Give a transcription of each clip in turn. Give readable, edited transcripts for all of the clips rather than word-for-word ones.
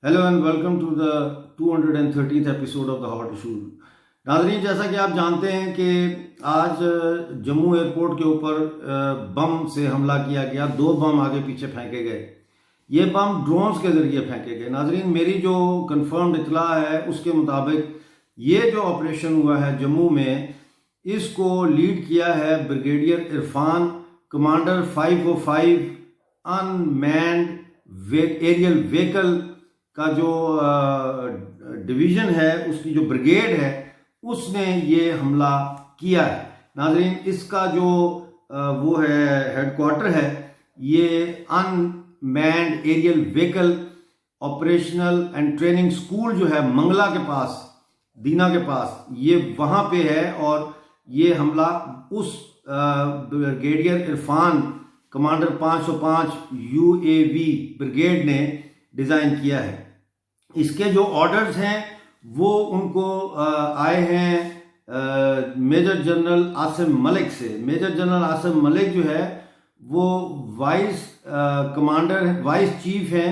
Hello and welcome to the 213th episode of the hot issue. नाज़रीन, जैसा कि आप जानते हैं कि आज जम्मू एयरपोर्ट के ऊपर बम से हमला किया गया। 2 बम आगे पीछे फेंके गए। ये बम ड्रोन्स के ज़रिए फेंके गए। नाज़रीन, मेरी जो कंफर्म्ड इतला है उसके मुताबिक ये जो ऑपरेशन हुआ है जम्मू में, इसको लीड किया है brigadier Irfan, commander 505 unmanned aerial vehicle का जो डिवीज़न है, उसकी जो ब्रिगेड है, उसने ये हमला किया है। नाज़रीन, इसका जो वो है हेडक्वार्टर है, ये unmanned aerial vehicle operational and training school जो है मंगला के पास, दीना के पास, ये वहाँ पे है। और ये हमला उस brigadier Irfan commander 505 UAV brigade ने डिज़ाइन किया है। इसके जो ऑर्डर्स हैं वो उनको आए हैं मेजर जनरल आसिम मलिक से। मेजर जनरल आसिम मलिक जो है वो वाइस कमांडर, वाइस चीफ हैं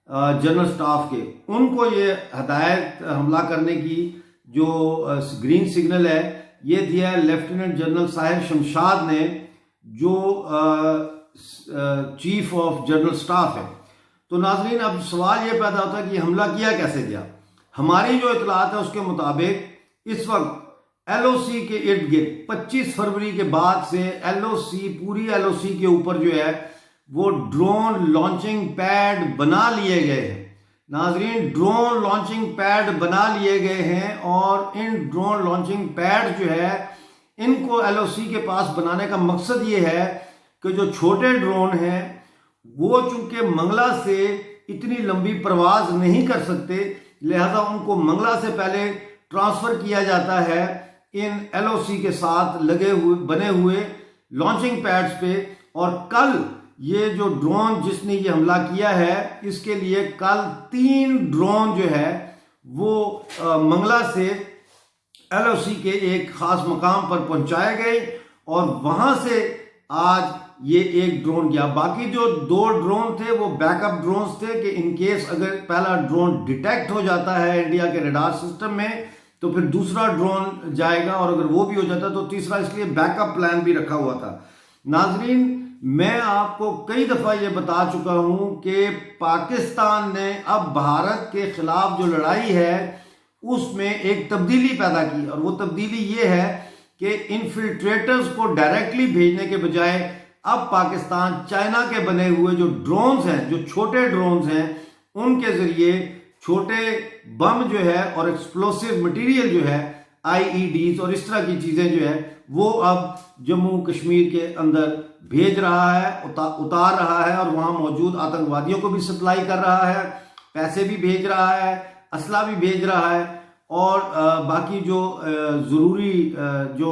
जनरल स्टाफ के। उनको ये हदायत हमला करने की जो ग्रीन सिग्नल है ये दिया है लेफ्टिनेंट जनरल साहिर शमशाद ने, जो चीफ ऑफ जनरल स्टाफ है। तो नाजरीन, अब सवाल ये पैदा होता है कि हमला किया कैसे गया। हमारी जो इतलात है उसके मुताबिक इस वक्त LOC के इर्द गिर्द 25 फरवरी के बाद से LOC, पूरी LOC के ऊपर जो है वो ड्रोन लॉन्चिंग पैड बना लिए गए हैं। नाजरीन, ड्रोन लॉन्चिंग पैड बना लिए गए हैं और इन ड्रोन लॉन्चिंग पैड जो है इनको LOC के पास बनाने का मकसद ये है कि जो छोटे ड्रोन हैं वो चूंकि मंगला से इतनी लंबी परवाज नहीं कर सकते, लिहाजा उनको मंगला से पहले ट्रांसफर किया जाता है इन LOC के साथ लगे हुए बने हुए लॉन्चिंग पैड्स पे। और कल ये जो ड्रोन जिसने ये हमला किया है, इसके लिए कल 3 ड्रोन जो है वो मंगला से LOC के एक खास मकाम पर पहुंचाए गए और वहां से आज ये एक ड्रोन गया। बाकी जो 2 ड्रोन थे वो बैकअप ड्रोन्स थे कि इन केस अगर पहला ड्रोन डिटेक्ट हो जाता है इंडिया के रडार सिस्टम में तो फिर दूसरा ड्रोन जाएगा, और अगर वो भी हो जाता तो तीसरा, इसलिए बैकअप प्लान भी रखा हुआ था। नाजरीन, मैं आपको कई दफा ये बता चुका हूं कि पाकिस्तान ने अब भारत के खिलाफ जो लड़ाई है उसमें एक तब्दीली पैदा की, और वो तब्दीली ये है कि इन्फिल्ट्रेटर्स को डायरेक्टली भेजने के बजाय अब पाकिस्तान चाइना के बने हुए जो ड्रोन्स हैं, जो छोटे ड्रोन्स हैं, उनके जरिए छोटे बम जो है और एक्सप्लोसिव मटेरियल जो है, IEDs और इस तरह की चीजें जो है वो अब जम्मू कश्मीर के अंदर भेज रहा है, उतार रहा है, और वहां मौजूद आतंकवादियों को भी सप्लाई कर रहा है, पैसे भी भेज रहा है, असला भी भेज रहा है, और बाकी जो ज़रूरी जो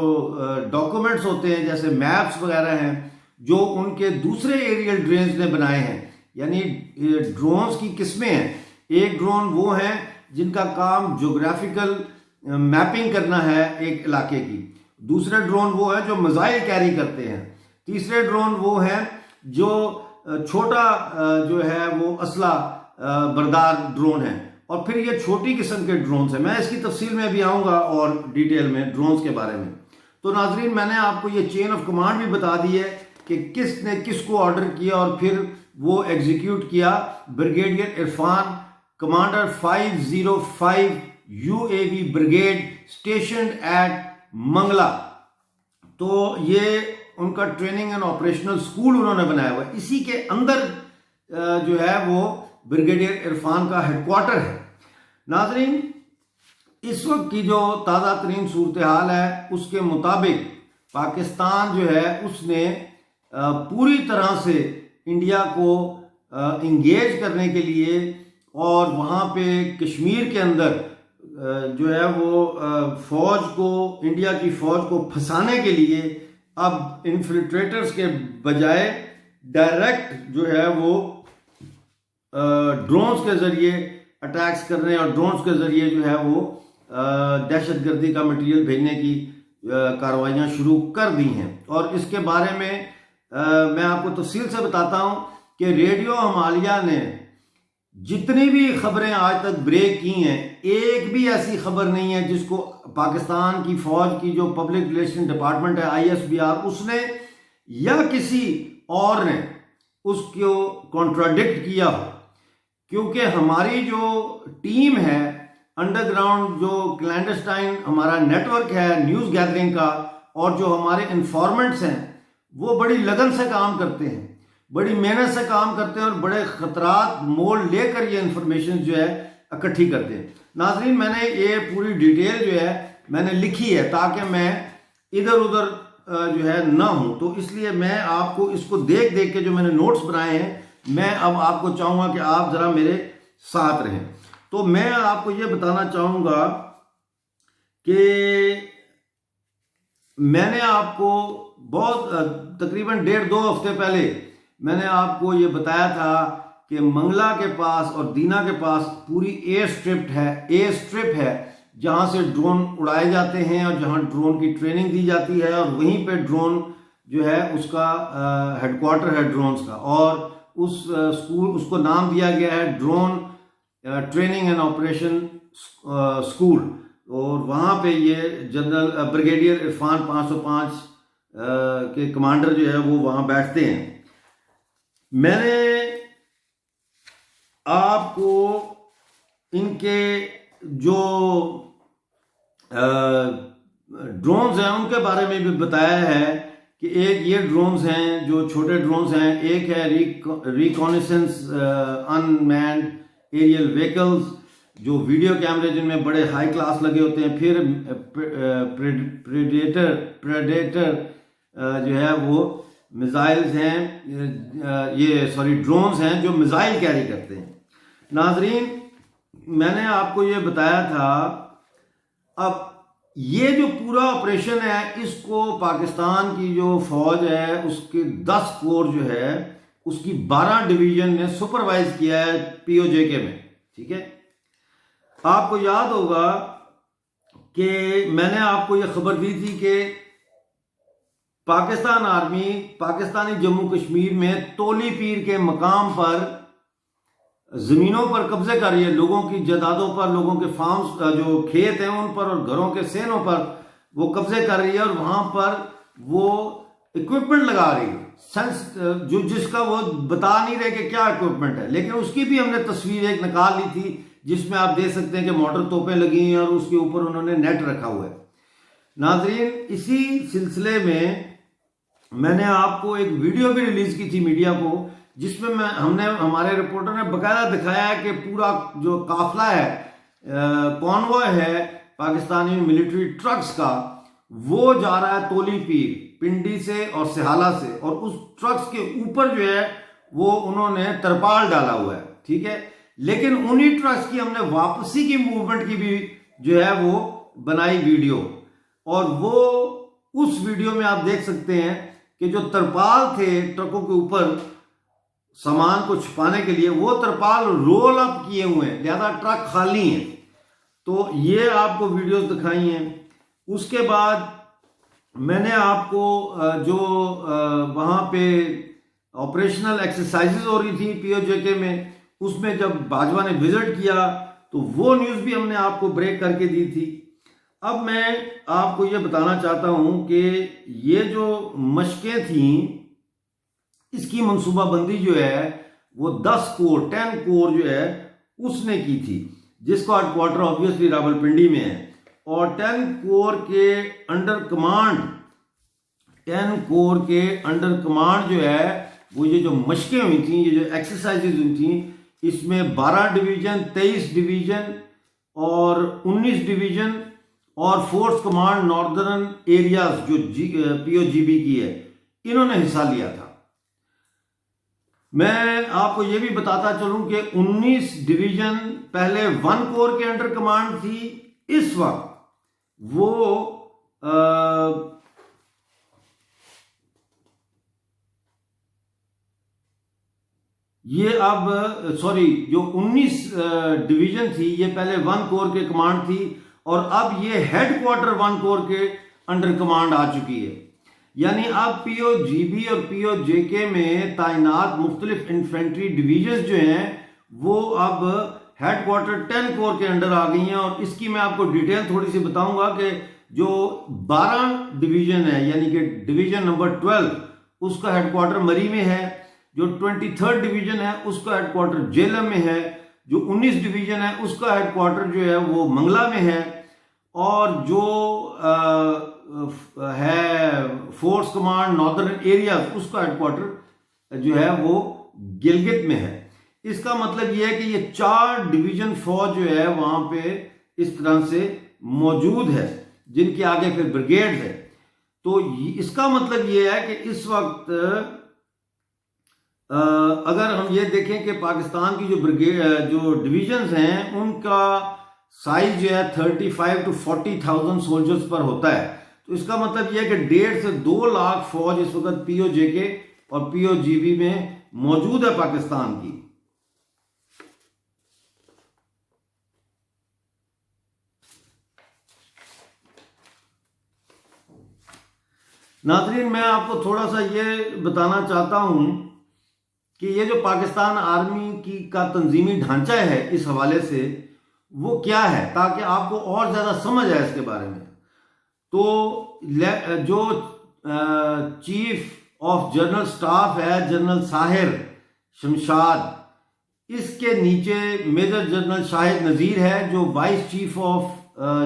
डॉक्यूमेंट्स होते हैं जैसे मैप्स वगैरह हैं जो उनके दूसरे एरियल ड्रोन्स ने बनाए हैं। यानी ड्रोन्स की किस्में हैं। एक ड्रोन वो हैं जिनका काम ज्योग्राफिकल मैपिंग करना है एक इलाके की, दूसरे ड्रोन वो है जो मिसाइल कैरी करते हैं, तीसरे ड्रोन वो हैं जो छोटा जो है वो असला बरदार ड्रोन है, और फिर ये छोटी किस्म के ड्रोन्स हैं। मैं इसकी तफसील में भी आऊँगा और डिटेल में ड्रोन्स के बारे में। तो नाजरीन, मैंने आपको ये चेन ऑफ कमांड भी बता दी है कि किसने किसको ऑर्डर किया और फिर वो एग्जीक्यूट किया। Brigadier Irfan, commander 505 UAV brigade stationed at Mangla. तो ये उनका ट्रेनिंग एंड ऑपरेशनल स्कूल उन्होंने बनाया हुआ है। इसी के अंदर जो है वो ब्रिगेडियर इरफान का हेडक्वार्टर है। नाजरीन, इस वक्त की जो ताज़ा तरीन सूरत हाल है उसके मुताबिक पाकिस्तान जो है उसने पूरी तरह से इंडिया को इंगेज करने के लिए और वहाँ पे कश्मीर के अंदर जो है वो फौज को, इंडिया की फौज को फंसाने के लिए अब इन्फिल्ट्रेटर्स के बजाय डायरेक्ट जो है वो ड्रोन्स के ज़रिए अटैक्स करने और ड्रोन्स के ज़रिए जो है वो दहशतगर्दी का मटेरियल भेजने की कार्रवाइयाँ शुरू कर दी हैं। और इसके बारे में मैं आपको तफसील से बताता हूँ कि रेडियो हिमालय ने जितनी भी खबरें आज तक ब्रेक की हैं, एक भी ऐसी खबर नहीं है जिसको पाकिस्तान की फौज की जो पब्लिक रिलेशन डिपार्टमेंट है ISBR उसने या किसी और ने उसको कॉन्ट्राडिक्ट किया हो। क्योंकि हमारी जो टीम है अंडरग्राउंड, जो क्लैंडस्टाइन हमारा नेटवर्क है न्यूज़ गैदरिंग का, और जो हमारे इन्फॉर्मेंट्स हैं वो बड़ी लगन से काम करते हैं, बड़ी मेहनत से काम करते हैं और बड़े खतरात मोल लेकर ये इंफॉर्मेशन जो है इकट्ठी करते हैं। नाजरीन, मैंने ये पूरी डिटेल जो है मैंने लिखी है ताकि मैं इधर उधर जो है ना हूं, तो इसलिए मैं आपको इसको देख देख के जो मैंने नोट्स बनाए हैं, मैं अब आपको चाहूंगा कि आप जरा मेरे साथ रहें। तो मैं आपको ये बताना चाहूंगा कि मैंने आपको बहुत तकरीबन 1.5-2 हफ्ते पहले मैंने आपको ये बताया था कि मंगला के पास और दीना के पास पूरी एयर स्ट्रिप है जहां से ड्रोन उड़ाए जाते हैं और जहां ड्रोन की ट्रेनिंग दी जाती है, और वहीं पे ड्रोन जो है उसका हेडक्वार्टर है ड्रोन्स का, और उस स्कूल उसको नाम दिया गया है drone training and operation school, और वहाँ पे ये जनरल ब्रिगेडियर इरफान 505 के कमांडर जो है वो वहाँ बैठते हैं। मैंने आपको इनके जो ड्रोन्स हैं उनके बारे में भी बताया है कि एक ये ड्रोन्स हैं जो छोटे ड्रोन्स हैं, एक है रिकॉनेसेंस अनमैन्ड एरियल व्हीकल्स जो वीडियो कैमरे जिनमें बड़े हाई क्लास लगे होते हैं, फिर प्रेडेटर जो है वो मिसाइल्स हैं, ड्रोन्स हैं जो मिसाइल कैरी करते हैं। नाजरीन, मैंने आपको ये बताया था, अब ये जो पूरा ऑपरेशन है इसको पाकिस्तान की जो फौज है उसके 10 कोर जो है उसकी 12 डिवीजन ने सुपरवाइज किया है POJK में। ठीक है, आपको याद होगा कि मैंने आपको यह खबर दी थी कि पाकिस्तान आर्मी पाकिस्तानी जम्मू कश्मीर में तोली पीर के मकाम पर जमीनों पर कब्जे कर रही है, लोगों की जायदादों पर, लोगों के फार्म्स जो खेत हैं उन पर और घरों के सेनों पर वो कब्जे कर रही है, और वहां पर वो इक्विपमेंट लगा रही है जो जिसका वो बता नहीं रहे कि क्या इक्विपमेंट है, लेकिन उसकी भी हमने तस्वीर एक निकाल ली थी जिसमें आप देख सकते हैं कि मोटर तोपें लगी हैं और उसके ऊपर उन्होंने नेट रखा हुआ है। नाजरीन, इसी सिलसिले में मैंने आपको एक वीडियो भी रिलीज की थी मीडिया को, जिसमें हमारे रिपोर्टर ने बकायदा दिखाया है कि पूरा जो काफिला है, कॉन्वॉय है पाकिस्तानी मिलिट्री ट्रक्स का, वो जा रहा है तोली पीर पिंडी से और सिहाला से, और उस ट्रक्स के ऊपर जो है वो उन्होंने तरपाल डाला हुआ है। ठीक है, लेकिन उन्हीं ट्रक्स की हमने वापसी की मूवमेंट की भी जो है वो बनाई वीडियो, और वो उस वीडियो में आप देख सकते हैं कि जो तरपाल थे ट्रकों के ऊपर सामान को छुपाने के लिए, वो तरपाल रोल अप किए हुए हैं, लिहाजा ट्रक खाली हैं। तो ये आपको वीडियोस दिखाई हैं। उसके बाद मैंने आपको जो वहां पे ऑपरेशनल एक्सरसाइजेज हो रही थी POJK में, उसमें जब बाजवा ने विजिट किया तो वो न्यूज़ भी हमने आपको ब्रेक करके दी थी। अब मैं आपको ये बताना चाहता हूं कि ये जो मशकें थी इसकी मनसूबाबंदी जो है वो 10 कोर जो है उसने की थी, जिसका हेडक्वार्टर ऑब्वियसली रावलपिंडी में है, और 10 कोर के अंडर कमांड जो है वो ये जो मशकें हुई थी, ये जो एक्सरसाइजेज हुई थी, इसमें 12 डिवीजन, 23 डिवीजन और 19 डिवीजन और फोर्स कमांड नॉर्दर्न एरियाज जो POGB की है, इन्होंने हिस्सा लिया था। मैं आपको यह भी बताता चलूं कि 19 डिवीजन पहले 1 कोर के अंडर कमांड थी, इस वक्त वो जो 19 डिवीजन थी ये पहले 1 कोर के कमांड थी, और अब ये हेडक्वार्टर 1 कोर के अंडर कमांड आ चुकी है। यानी अब POGB और POJK में तैनात मुख्तलिफ इन्फेंट्री डिवीजन जो हैं वो अब हेडक्वार्टर 10 कोर के अंडर आ गई हैं। और इसकी मैं आपको डिटेल थोड़ी सी बताऊंगा कि जो 12 डिवीजन है, यानी कि डिवीजन नंबर 12 उसका हेडक्वार्टर मरी में है, जो 23rd डिवीजन है उसका हेडक्वार्टर जेलम में है, जो 19 डिवीजन है उसका हेडक्वार्टर जो है वो मंगला में है, और जो है फोर्स कमांड नॉर्दर्न एरिया उसका हेडक्वार्टर जो है वो गिलगित में है। इसका मतलब यह है कि ये 4 डिवीजन फौज जो है वहां पे इस तरह से मौजूद है, जिनके आगे फिर ब्रिगेड है। तो इसका मतलब यह है कि इस वक्त अगर हम ये देखें कि पाकिस्तान की जो ब्रिगेड जो डिवीजन्स हैं उनका साइज जो है 35 to 40,000 सोल्जर्स पर होता है। तो इसका मतलब यह है कि 1.5 से 2 लाख फौज इस वक्त पीओजेके और पीओजीबी में मौजूद है पाकिस्तान की। नाज़रीन, मैं आपको थोड़ा सा ये बताना चाहता हूं कि ये जो पाकिस्तान आर्मी की का तंजीमी ढांचा है इस हवाले से वो क्या है, ताकि आपको और ज़्यादा समझ आए इसके बारे में। तो जो चीफ ऑफ जनरल स्टाफ है जनरल साहिर शमशाद, इसके नीचे मेजर जनरल शाहिद नज़ीर है जो vice chief of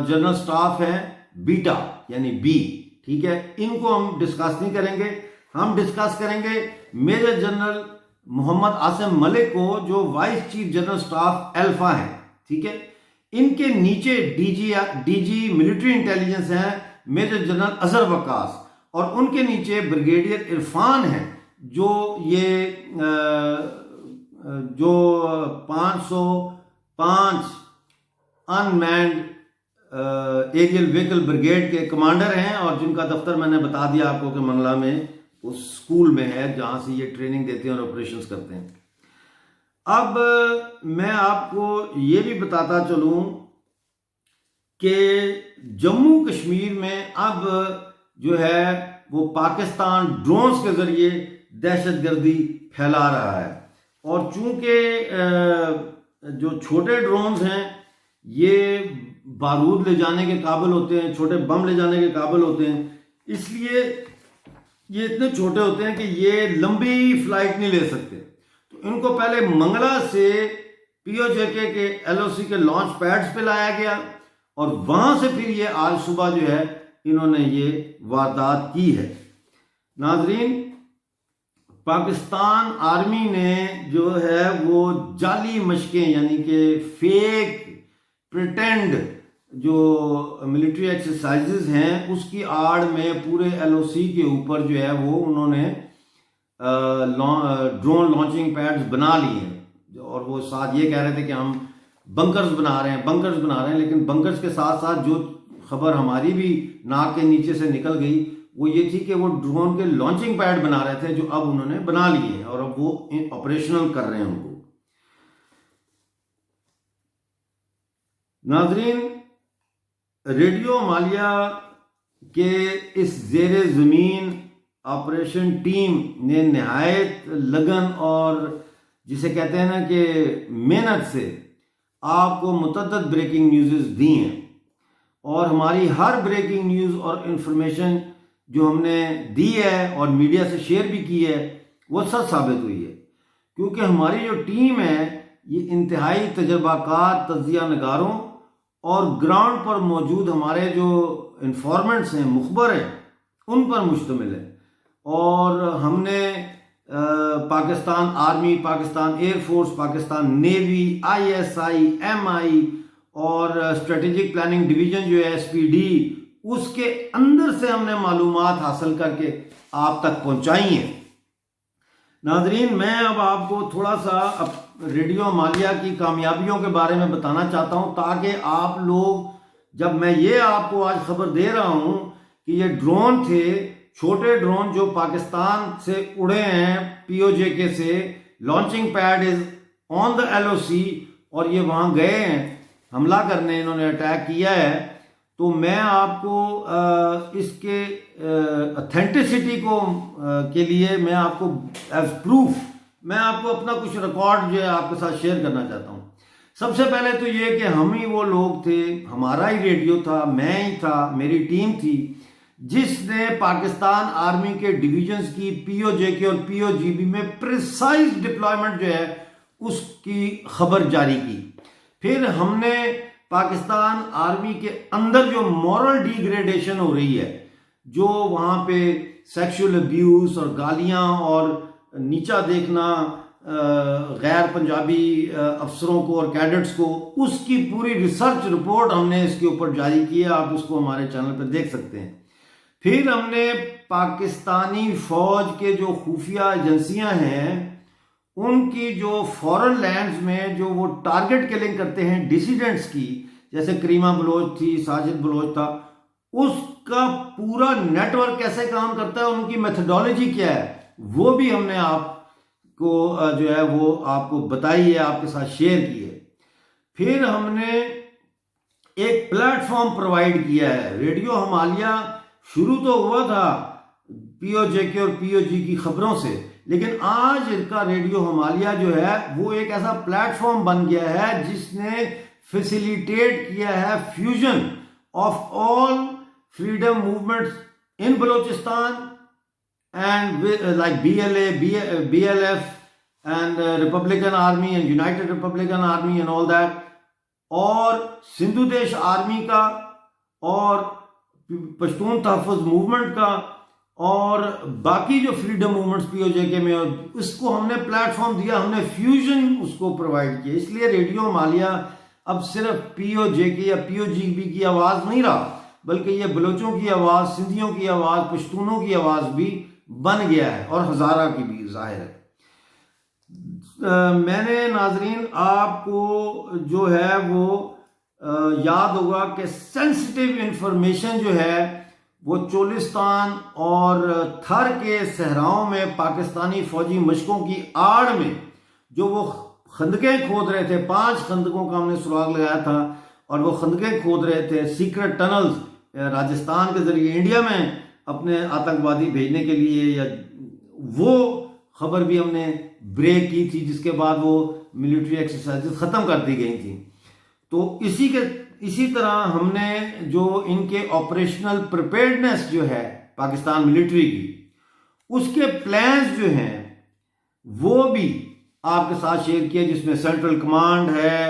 general staff है बीटा यानी बी। ठीक है, इनको हम डिस्कस नहीं करेंगे। हम डिस्कस करेंगे मेजर जनरल मोहम्मद आसिम मलिक को जो vice chief general staff alpha है। ठीक है, इनके नीचे डीजी मिलिट्री इंटेलिजेंस है मेजर जनरल अजहर वकास, और उनके नीचे ब्रिगेडियर इरफान है जो ये जो 505 अनमैन्ड एरियल व्हीकल ब्रिगेड के कमांडर हैं, और जिनका दफ्तर मैंने बता दिया आपको कि मंगला में उस स्कूल में है जहां से ये ट्रेनिंग देते हैं और ऑपरेशंस करते हैं। अब मैं आपको ये भी बताता चलूं कि जम्मू कश्मीर में अब जो है वो पाकिस्तान ड्रोन्स के जरिए दहशतगर्दी फैला रहा है। और चूंकि जो छोटे ड्रोन्स हैं ये बारूद ले जाने के काबिल होते हैं, छोटे बम ले जाने के काबिल होते हैं, इसलिए ये इतने छोटे होते हैं कि ये लंबी फ्लाइट नहीं ले सकते। तो इनको पहले मंगला से पीओजेके के एलओसी के लॉन्च पैड्स पे लाया गया, और वहां से फिर ये आज सुबह जो है इन्होंने ये वारदात की है। नाजरीन, पाकिस्तान आर्मी ने जो है वो जाली मशकें यानी कि फेक प्रिटेंड जो मिलिट्री एक्सरसाइजेज हैं उसकी आड़ में पूरे एलओसी के ऊपर जो है वो उन्होंने ड्रोन लॉन्चिंग पैड्स बना लिए हैं, और वो साथ ये कह रहे थे कि हम बंकर्स बना रहे हैं, लेकिन बंकर्स के साथ साथ जो खबर हमारी भी नाक के नीचे से निकल गई वो ये थी कि वो ड्रोन के लॉन्चिंग पैड बना रहे थे जो अब उन्होंने बना लिए हैं और अब वो ऑपरेशनल कर रहे हैं उनको। नाजरीन, रेडियो मालिया के इस जेरे ज़मीन ऑपरेशन टीम ने नहायत लगन और जिसे कहते हैं ना कि मेहनत से आपको मुतअद्दिद ब्रेकिंग न्यूज़ दी हैं, और हमारी हर ब्रेकिंग न्यूज़ और इंफॉर्मेशन जो हमने दी है और मीडिया से शेयर भी की है वो सच साबित हुई है, क्योंकि हमारी जो टीम है ये इंतहाई तजर्बाकार तज्जिया नगारों और ग्राउंड पर मौजूद हमारे जो इन्फॉर्मेंट्स हैं, मुखबर हैं, उन पर मुश्तमिल है। और हमने Pakistan army, Pakistan air force, Pakistan navy, ISI, MI और स्ट्रेटेजिक प्लानिंग डिवीजन जो है SPD, उसके अंदर से हमने मालूमात हासिल करके आप तक पहुंचाई हैं। नाजरीन, मैं अब आपको थोड़ा सा रेडियो मालिया की कामयाबियों के बारे में बताना चाहता हूं, ताकि आप लोग, जब मैं ये आपको आज खबर दे रहा हूं कि ये ड्रोन थे, छोटे ड्रोन जो पाकिस्तान से उड़े हैं पीओजेके से, launching pad is on the LOC और ये वहां गए हैं हमला करने, इन्होंने अटैक किया है, तो मैं आपको इसके ऑथेंटिसिटी को के लिए मैं आपको एज प्रूफ मैं आपको अपना कुछ रिकॉर्ड जो है आपके साथ शेयर करना चाहता हूँ। सबसे पहले तो ये कि हम ही वो लोग थे, हमारा ही रेडियो था, मैं ही था, मेरी टीम थी, जिसने पाकिस्तान आर्मी के डिविजन्स की पीओजेके और पीओजीबी में प्रिसाइज डिप्लॉयमेंट जो है उसकी खबर जारी की। फिर हमने पाकिस्तान आर्मी के अंदर जो मॉरल डिग्रेडेशन हो रही है, जो वहाँ पे सेक्सुअल अब्यूज और गालियाँ और नीचा देखना गैर पंजाबी अफसरों को और कैडेट्स को, उसकी पूरी रिसर्च रिपोर्ट हमने इसके ऊपर जारी की है। आप उसको हमारे चैनल पर देख सकते हैं। फिर हमने पाकिस्तानी फौज के जो खुफिया एजेंसियां हैं उनकी जो फॉरेन लैंड्स में जो वो टारगेट किलिंग करते हैं डिसिडेंट्स की, जैसे करीमा बलोच थी, साजिद बलोच था, उसका पूरा नेटवर्क कैसे काम करता है, उनकी मेथडोलॉजी क्या है, वो भी हमने आपको जो है वो आपको बताई है, आपके साथ शेयर की है। फिर हमने एक प्लेटफॉर्म प्रोवाइड किया है। रेडियो हिमालय शुरू तो हुआ था पीओजेके और पीओजी की खबरों से, लेकिन आज इनका रेडियो हिमालय जो है वो एक ऐसा प्लेटफॉर्म बन गया है जिसने फैसिलिटेट किया है fusion of all freedom movements in Balochistan and like BLA, BLF and Republican Army and United Republican Army and all that, और सिंधु देश आर्मी का और पश्तून तहफ़्फ़ुज़ मूवमेंट का और बाकी जो फ्रीडम मूवमेंट्स पीओजेके में, उसको हमने प्लेटफॉर्म दिया, हमने फ्यूजन उसको प्रोवाइड किया। इसलिए रेडियो हिमालय अब सिर्फ पीओजेके या पीओजीबी की आवाज़ नहीं रहा, बल्कि ये बलोचों की आवाज़, सिंधियों की आवाज़, पश्तूनों की आवाज़ भी बन गया है, और हज़ारा की भी जाहिर है। मैंने नाजरीन आपको जो है वो याद होगा कि सेंसिटिव इंफॉर्मेशन जो है वो चोलिस्तान और थर के सहराओं में पाकिस्तानी फौजी मशकों की आड़ में जो वो खंदकें खोद रहे थे, 5 खंदकों का हमने सुराग लगाया था, और वो खंदकें खोद रहे थे सीक्रेट टनल्स राजस्थान के जरिए इंडिया में अपने आतंकवादी भेजने के लिए, या वो खबर भी हमने ब्रेक की थी, जिसके बाद वो मिलिट्री एक्सरसाइजेस ख़त्म कर दी गई थी। तो इसी तरह हमने जो इनके ऑपरेशनल प्रिपेयर्डनेस जो है पाकिस्तान मिलिट्री की, उसके प्लान्स जो हैं वो भी आपके साथ शेयर किए, जिसमें सेंट्रल कमांड है,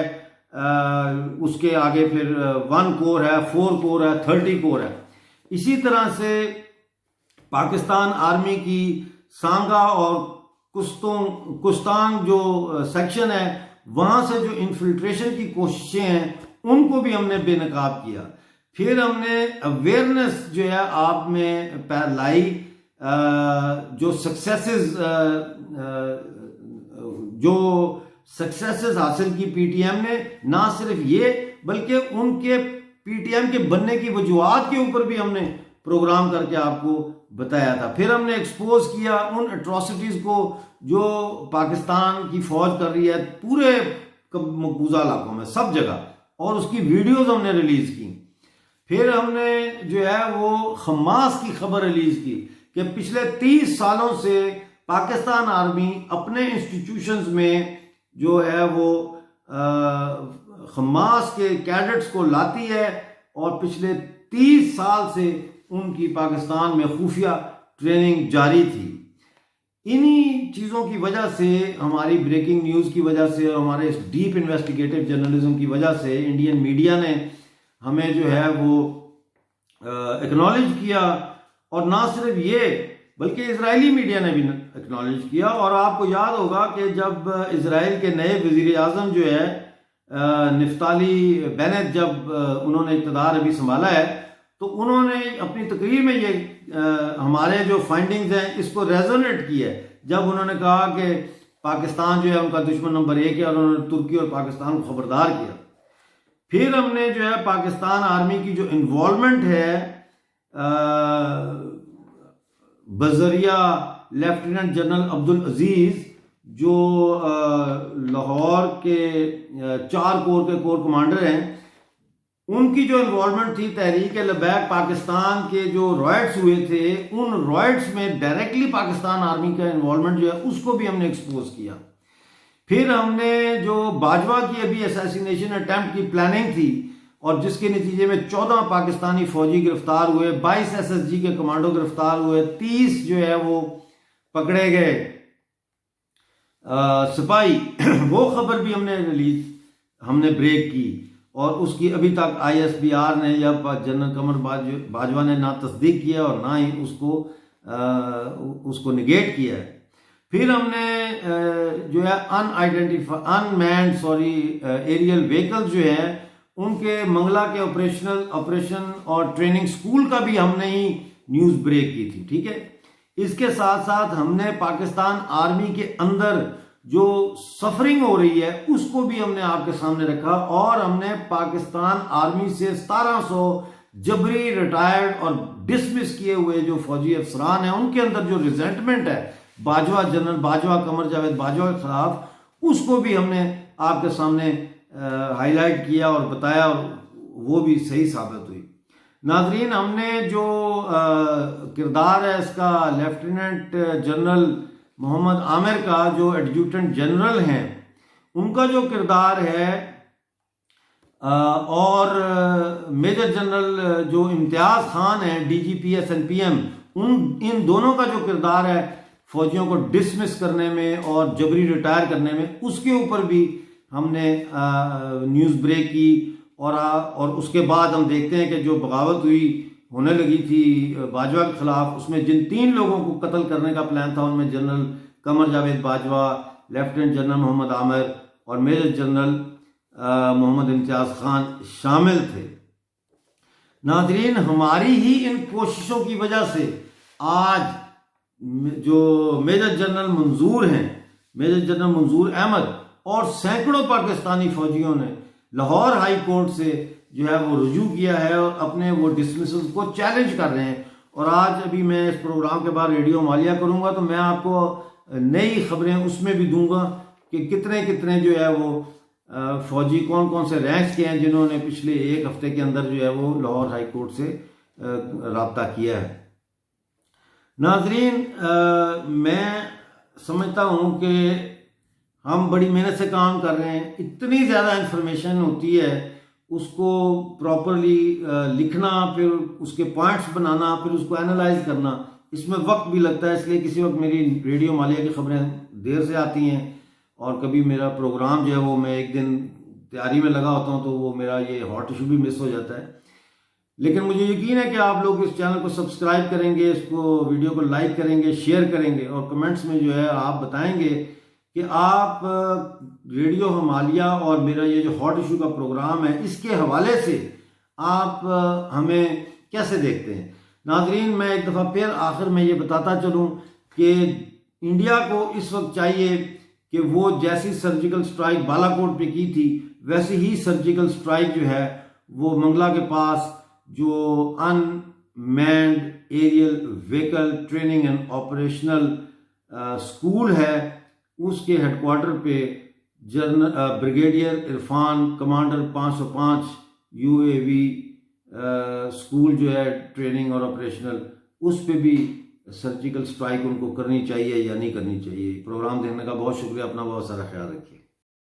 उसके आगे फिर 1 कोर है, 4 कोर है, 30 कोर है। इसी तरह से पाकिस्तान आर्मी की सांगा और कुस्तांग जो सेक्शन है, वहां से जो इन्फिल्ट्रेशन की कोशिशें हैं उनको भी हमने बेनकाब किया। फिर हमने अवेयरनेस जो है आप में लाई, जो सक्सेसेस हासिल की पीटीएम ने, ना सिर्फ ये बल्कि उनके पीटीएम के बनने की वजूहात के ऊपर भी हमने प्रोग्राम करके आपको बताया था। फिर हमने एक्सपोज किया उन एट्रोसिटीज को जो पाकिस्तान की फौज कर रही है पूरे मकबूजा इलाकों में, सब जगह, और उसकी वीडियोस हमने रिलीज की। फिर हमने जो है वो हमास की खबर रिलीज की कि पिछले 30 सालों से पाकिस्तान आर्मी अपने इंस्टीट्यूशंस में जो है वो हमास के कैडेट्स को लाती है, और पिछले 30 साल से उनकी पाकिस्तान में खुफिया ट्रेनिंग जारी थी। इन्हीं चीज़ों की वजह से, हमारी ब्रेकिंग न्यूज़ की वजह से और हमारे इस डीप इन्वेस्टिगेटिव जर्नलिज्म की वजह से इंडियन मीडिया ने हमें जो है वो एक्नॉलेज किया, और ना सिर्फ ये बल्कि इजरायली मीडिया ने भी एक्नॉलेज किया। और आपको याद होगा कि जब इजराइल के नए वजीर आज़म जो है निफ्ताली बेनेट, जब उन्होंने इक़्तिदार अभी संभाला है, तो उन्होंने अपनी तकरीर में ये हमारे जो फाइंडिंग्स हैं इसको रेजोनेट किया है, जब उन्होंने कहा कि पाकिस्तान जो है उनका दुश्मन नंबर 1 है, और उन्होंने तुर्की और पाकिस्तान को खबरदार किया। फिर हमने जो है पाकिस्तान आर्मी की जो इन्वॉल्वमेंट है बजरिया लेफ्टिनेंट जनरल अब्दुल अजीज, जो लाहौर के 4 कोर के कोर कमांडर हैं, उनकी जो इन्वॉल्वमेंट थी तहरीक लबैक पाकिस्तान के जो रॉयट्स हुए थे, उन रॉयट्स में डायरेक्टली पाकिस्तान आर्मी का इन्वॉल्वमेंट जो है उसको भी हमने एक्सपोज किया। फिर हमने जो बाजवा की अभी असैसिनेशन अटेम्प्ट की प्लानिंग थी और जिसके नतीजे में 14 पाकिस्तानी फौजी गिरफ्तार हुए, 22 SSG के कमांडो गिरफ्तार हुए, 30 जो है वो पकड़े गए सिपाही, वो खबर भी हमने ब्रेक की और उसकी अभी तक ISBR ने या जनरल कमर बाजवा ने ना तस्दीक किया और ना ही उसको निगेट किया है। फिर हमने जो है अनमैन्ड एरियल व्हीकल जो है उनके मंगला के ऑपरेशन और ट्रेनिंग स्कूल का भी हमने ही न्यूज़ ब्रेक की थी, ठीक है। इसके साथ साथ हमने पाकिस्तान आर्मी के अंदर जो सफरिंग हो रही है उसको भी हमने आपके सामने रखा और हमने पाकिस्तान आर्मी से 1700 जबरी रिटायर्ड और डिसमिस किए हुए जो फौजी अफसरान हैं उनके अंदर जो रिजेंटमेंट है जनरल बाजवा कमर जावेद बाजवा के खिलाफ, उसको भी हमने आपके सामने हाईलाइट किया और बताया और वो भी सही साबित हुई। नाजरीन, हमने जो किरदार है इसका लेफ्टिनेंट जनरल मोहम्मद आमिर का जो एडजुटेंट जनरल हैं उनका जो किरदार है और मेजर जनरल जो इम्तियाज खान है DGP SNPM, इन दोनों का जो किरदार है फौजियों को डिसमिस करने में और जबरी रिटायर करने में, उसके ऊपर भी हमने न्यूज़ ब्रेक की और उसके बाद हम देखते हैं कि जो बगावत होने लगी थी बाजवा के खिलाफ, उसमें जिन 3 लोगों को कत्ल करने का प्लान था उनमें general Qamar Javed Bajwa, lieutenant general Mohammad Aamir और मेजर जनरल मोहम्मद इम्तियाज खान शामिल थे। नाजरीन, हमारी ही इन कोशिशों की वजह से आज जो मेजर जनरल मंजूर अहमद और सैकड़ों पाकिस्तानी फौजियों ने लाहौर हाई कोर्ट से जो है वो रुजू किया है और अपने वो डिसमिसल को चैलेंज कर रहे हैं। और आज अभी मैं इस प्रोग्राम के बाद रेडियो मालिया करूंगा तो मैं आपको नई खबरें उसमें भी दूंगा कि कितने कितने जो है वो फौजी कौन कौन से रैंक्स के हैं जिन्होंने पिछले 1 हफ्ते के अंदर जो है वो लाहौर हाई कोर्ट से राब्ता किया है। नाजरीन, मैं समझता हूँ कि हम बड़ी मेहनत से काम कर रहे हैं। इतनी ज़्यादा इंफॉर्मेशन होती है, उसको प्रॉपरली लिखना, फिर उसके पॉइंट्स बनाना, फिर उसको एनालाइज करना, इसमें वक्त भी लगता है। इसलिए किसी वक्त मेरी रेडियो मालिया की खबरें देर से आती हैं और कभी मेरा प्रोग्राम जो है वो मैं एक दिन तैयारी में लगा होता हूँ तो वो मेरा ये हॉट इशू भी मिस हो जाता है। लेकिन मुझे यकीन है कि आप लोग इस चैनल को सब्सक्राइब करेंगे, इसको वीडियो को लाइक करेंगे, शेयर करेंगे और कमेंट्स में जो है आप बताएंगे कि आप रेडियो हिमालया और मेरा ये जो हॉट इशू का प्रोग्राम है इसके हवाले से आप हमें कैसे देखते हैं। नाजरीन, मैं एक दफ़ा फिर आखिर में ये बताता चलूँ कि इंडिया को इस वक्त चाहिए कि वो जैसी सर्जिकल स्ट्राइक बालाकोट पे की थी वैसी ही सर्जिकल स्ट्राइक जो है वो मंगला के पास जो unmanned aerial vehicle training and operational school है उसके हेडक्वार्टर पे brigadier Irfan commander 505 UAV school जो है ट्रेनिंग और ऑपरेशनल, उस पे भी सर्जिकल स्ट्राइक उनको करनी चाहिए या नहीं करनी चाहिए। प्रोग्राम देखने का बहुत शुक्रिया। अपना बहुत सारा ख्याल रखिए।